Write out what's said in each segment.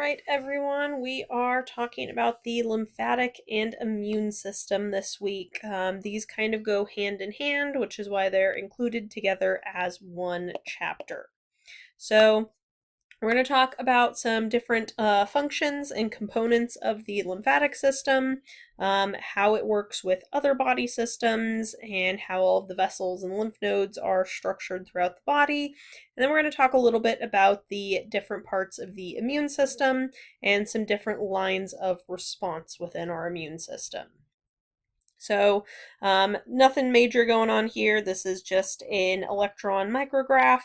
right, everyone, we are talking about the lymphatic and immune system this week. These kind of go hand in hand, which is why they're included together as one chapter. So, we're going to talk about some different functions and components of the lymphatic system, how it works with other body systems, and how all of the vessels and lymph nodes are structured throughout the body. And then we're going to talk a little bit about the different parts of the immune system and some different lines of response within our immune system. So nothing major going on here. This is just an electron micrograph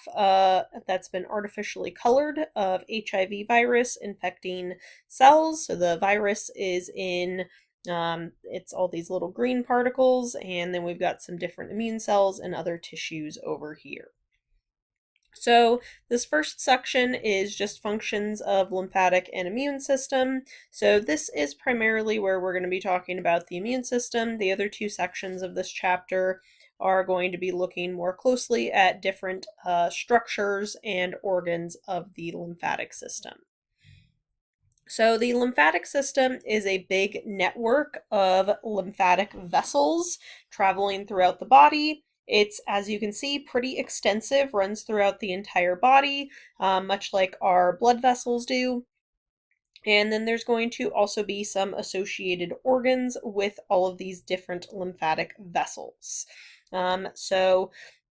that's been artificially colored of HIV virus infecting cells. So the virus is in, it's all these little green particles, and then we've got some different immune cells and other tissues over here. So this first section is just functions of lymphatic and immune system. So this is primarily where we're going to be talking about the immune system. The other two sections of this chapter are going to be looking more closely at different structures and organs of the lymphatic system. So the lymphatic system is a big network of lymphatic vessels traveling throughout the body. It's, as you can see, pretty extensive, runs throughout the entire body, much like our blood vessels do. And then there's going to also be some associated organs with all of these different lymphatic vessels. So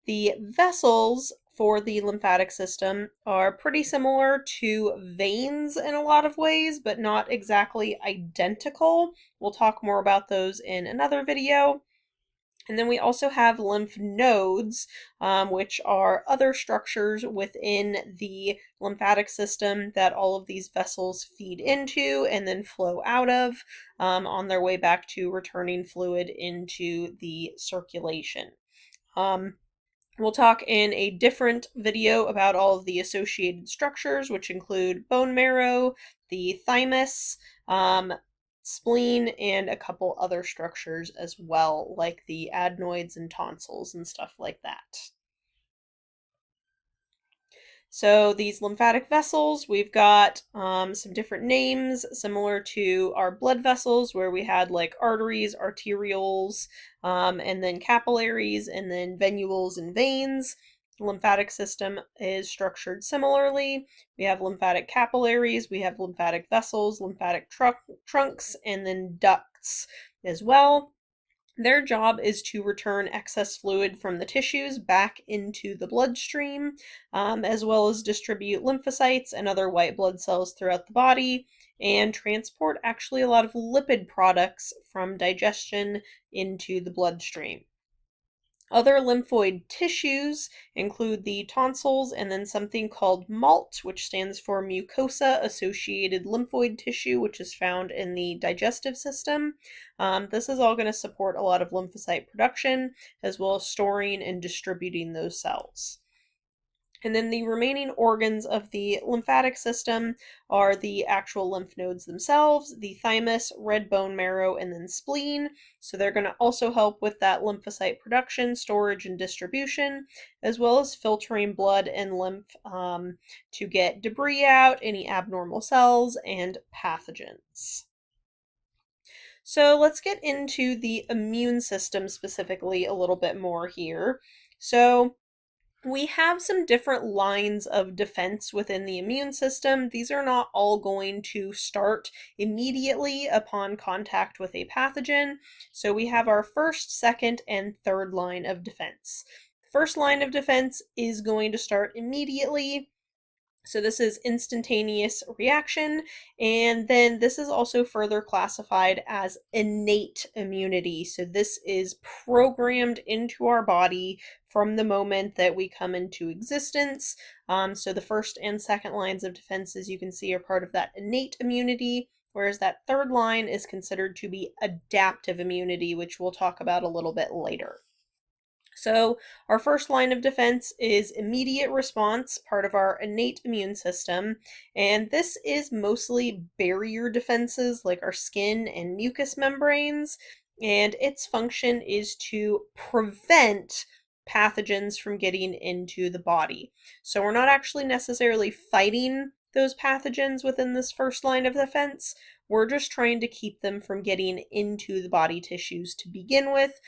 the vessels for the lymphatic system are pretty similar to veins in a lot of ways, but not exactly identical. We'll talk more about those in another video. And then we also have lymph nodes, which are other structures within the lymphatic system that all of these vessels feed into and then flow out of on their way back to returning fluid into the circulation. We'll talk in a different video about all of the associated structures, which include bone marrow, the thymus, spleen, and a couple other structures as well, like the adenoids and tonsils and stuff like that. So these lymphatic vessels, we've got some different names similar to our blood vessels, where we had like arteries, arterioles, and then capillaries, and then venules and veins. The lymphatic system is structured similarly. We have lymphatic capillaries, we have lymphatic vessels, lymphatic trunks, and then ducts as well. Their job is to return excess fluid from the tissues back into the bloodstream, as well as distribute lymphocytes and other white blood cells throughout the body, and transport actually a lot of lipid products from digestion into the bloodstream. Other lymphoid tissues include the tonsils and then something called MALT, which stands for mucosa-associated lymphoid tissue, which is found in the digestive system. This is all going to support a lot of lymphocyte production, as well as storing and distributing those cells. And then the remaining organs of the lymphatic system are the actual lymph nodes themselves, the thymus, red bone marrow, and then spleen. So they're going to also help with that lymphocyte production, storage, and distribution, as well as filtering blood and lymph to get debris out, any abnormal cells, and pathogens. So let's get into the immune system specifically a little bit more here. So we have some different lines of defense within the immune system. These are not all going to start immediately upon contact with a pathogen. So we have our first, second, and third line of defense. The first line of defense is going to start immediately. So this is instantaneous reaction, and then this is also further classified as innate immunity. So this is programmed into our body from the moment that we come into existence. So the first and second lines of defense, as you can see, are part of that innate immunity, whereas that third line is considered to be adaptive immunity, which we'll talk about a little bit later. So our first line of defense is immediate response, part of our innate immune system, and this is mostly barrier defenses like our skin and mucous membranes, and its function is to prevent pathogens from getting into the body. So we're not actually necessarily fighting those pathogens within this first line of defense. We're just trying to keep them from getting into the body tissues to begin with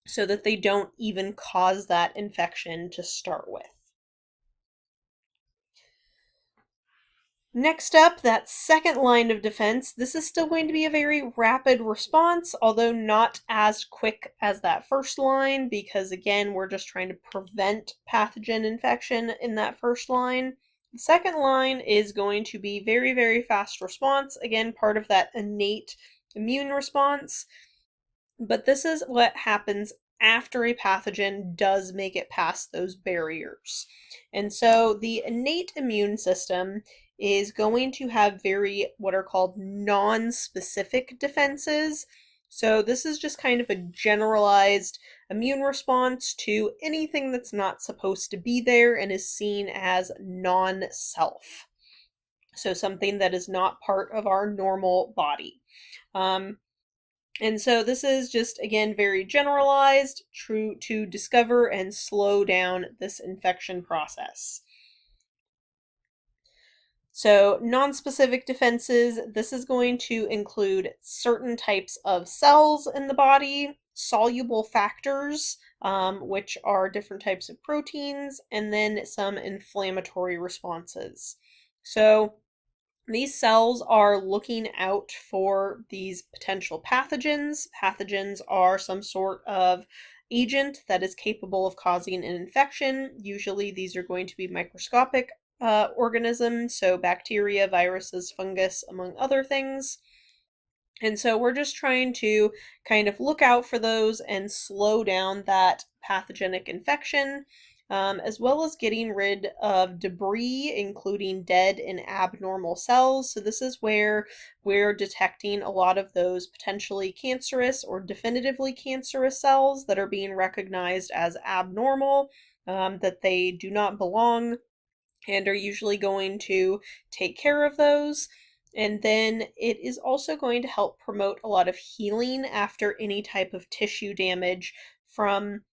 so that they don't even cause that infection to start with. Next up, that second line of defense, this is still going to be a very rapid response, although not as quick as that first line, because again, we're just trying to prevent pathogen infection in that first line. The second line is going to be very, very fast response, again, part of that innate immune response. But this is what happens after a pathogen does make it past those barriers. And so the innate immune system is going to have very what are called non-specific defenses. So this is just kind of a generalized immune response to anything that's not supposed to be there and is seen as non-self. So something that is not part of our normal body. And so this is just, again, very generalized, true to discover and slow down this infection process. So non-specific defenses, this is going to include certain types of cells in the body, soluble factors, which are different types of proteins, and then some inflammatory responses. So these cells are looking out for these potential pathogens. Pathogens are some sort of agent that is capable of causing an infection. Usually these are going to be microscopic organisms, so bacteria, viruses, fungus, among other things. And so we're just trying to kind of look out for those and slow down that pathogenic infection, as well as getting rid of debris, including dead and abnormal cells. So this is where we're detecting a lot of those potentially cancerous or definitively cancerous cells that are being recognized as abnormal, that they do not belong, and are usually going to take care of those. And then it is also going to help promote a lot of healing after any type of tissue damage from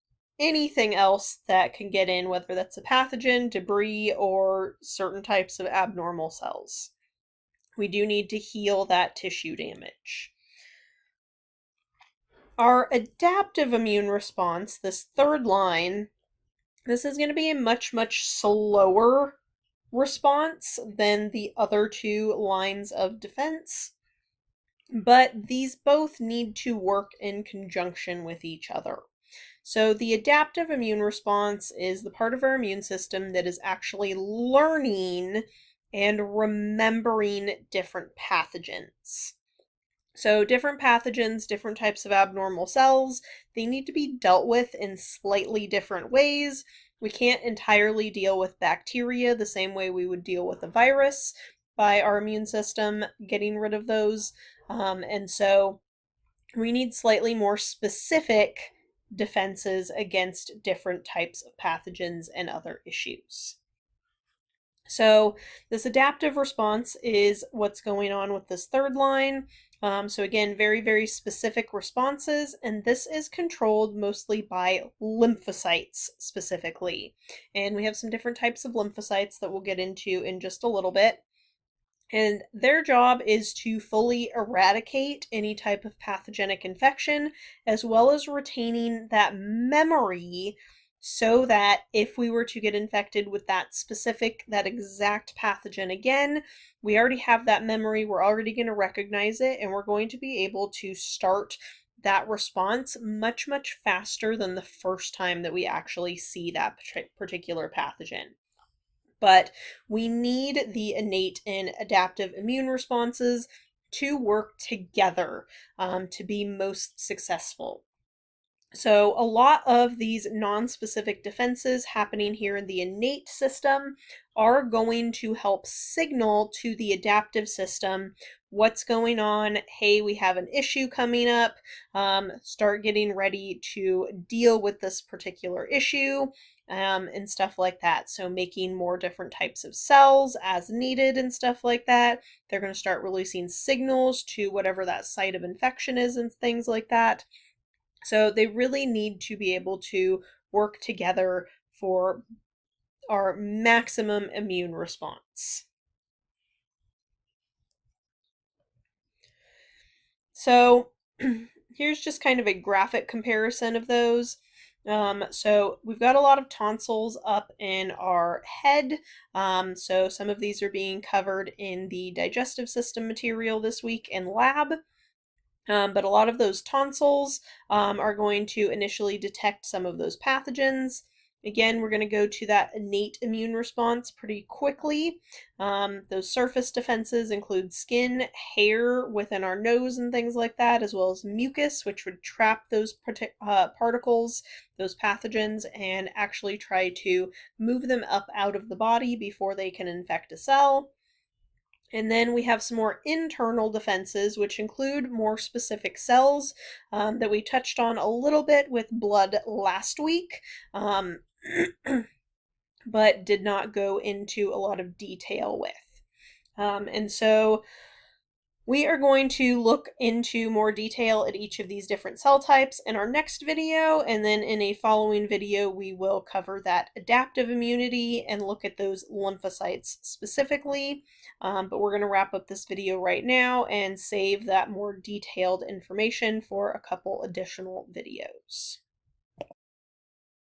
anything else that can get in, whether that's a pathogen, debris, or certain types of abnormal cells. We do need to heal that tissue damage. Our adaptive immune response, this third line, this is going to be a much, much slower response than the other two lines of defense, but these both need to work in conjunction with each other. So the adaptive immune response is the part of our immune system that is actually learning and remembering different pathogens. So different pathogens, different types of abnormal cells, they need to be dealt with in slightly different ways. We can't entirely deal with bacteria the same way we would deal with a virus by our immune system getting rid of those. And so we need slightly more specific defenses against different types of pathogens and other issues. So this adaptive response is what's going on with this third line. So again, very, very specific responses, and this is controlled mostly by lymphocytes specifically. And we have some different types of lymphocytes that we'll get into in just a little bit. And their job is to fully eradicate any type of pathogenic infection, as well as retaining that memory so that if we were to get infected with that exact pathogen again, we already have that memory, we're already going to recognize it, and we're going to be able to start that response much, much faster than the first time that we actually see that particular pathogen. But we need the innate and adaptive immune responses to work together to be most successful. So a lot of these non-specific defenses happening here in the innate system are going to help signal to the adaptive system what's going on. Hey, we have an issue coming up. Start getting ready to deal with this particular issue. And stuff like that. So making more different types of cells as needed and stuff like that. They're going to start releasing signals to whatever that site of infection is and things like that. So they really need to be able to work together for our maximum immune response. So here's just kind of a graphic comparison of those. So we've got a lot of tonsils up in our head. So some of these are being covered in the digestive system material this week in lab. But a lot of those tonsils are going to initially detect some of those pathogens. Again, we're going to go to that innate immune response pretty quickly. Those surface defenses include skin, hair within our nose, and things like that, as well as mucus, which would trap those particles, those pathogens, and actually try to move them up out of the body before they can infect a cell. And then we have some more internal defenses, which include more specific cells that we touched on a little bit with blood last week, but did not go into a lot of detail with. And so we are going to look into more detail at each of these different cell types in our next video, and then in a following video we will cover that adaptive immunity and look at those lymphocytes specifically. But we're going to wrap up this video right now and save that more detailed information for a couple additional videos.